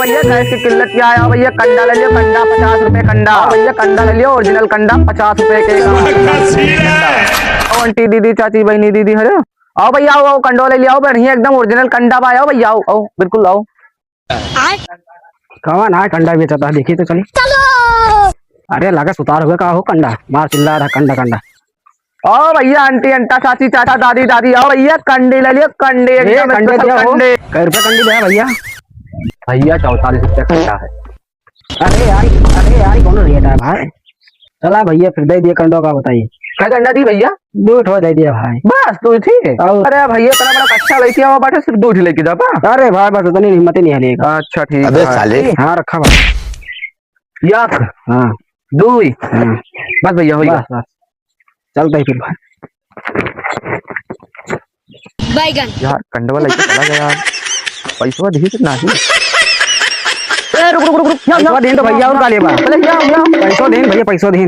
भैया गैस की किल्लत क्या है। भैया कंडा ले लियो, कंडा 50 रुपए कंडा। भैया कंडा ले लियो, ओरिजिनल कंडा 50 रुपए के। आंटी दीदी चाची बहनी दीदी हरे आओ भैया, आओ कंडो ले लिया, बढ़िया एकदम ओरिजिनल कंडा भाई। आओ भैया, आओ आओ बिल्कुल आओ। कौन है कंडा बेचता, देखिए तो चली। अरे लगा सुतार हुआ का हो कंडा, मार चिल्ला रहा कंडा कंडा। आओ भैया, आंटी अंटा चाची चाचा दादी दादी आओ भैया, कंडे ले लियो, कंडे एकदम कंडे स्पेशल दिया हो, कंडे। कै रुपये कंडी दिया भैया? भैया 44 रुपया कंडा है। अरे यार कौन रेट है भाई? चला भैया फिर दे दिए कंडों का, बताइए क्या कंडा दी भैया? दूध हो दे दिया भाई। बस दूध थी। और- अरे भैया इतना बड़ा कच्चा लेके आओ, बैठे सिर्फ दूध लेके जा पा। अरे भाई बस उतनी हिम्मत ही नहीं है लेगा। अच्छा ठीक अबे है। साले हाँ रखा भाई। याक हाँ दुई हाँ बस भैया हो गया। बस बस चलता ही फिर भाई। यार कंडवा लेके चला गया यार, पैसा दी कितना ही। ए रुक रुक रुक रुक, यहाँ पैसा दें तो भैया और का लेबा? चले यहाँ यहाँ। पैसों दें भैया, पैसों दें।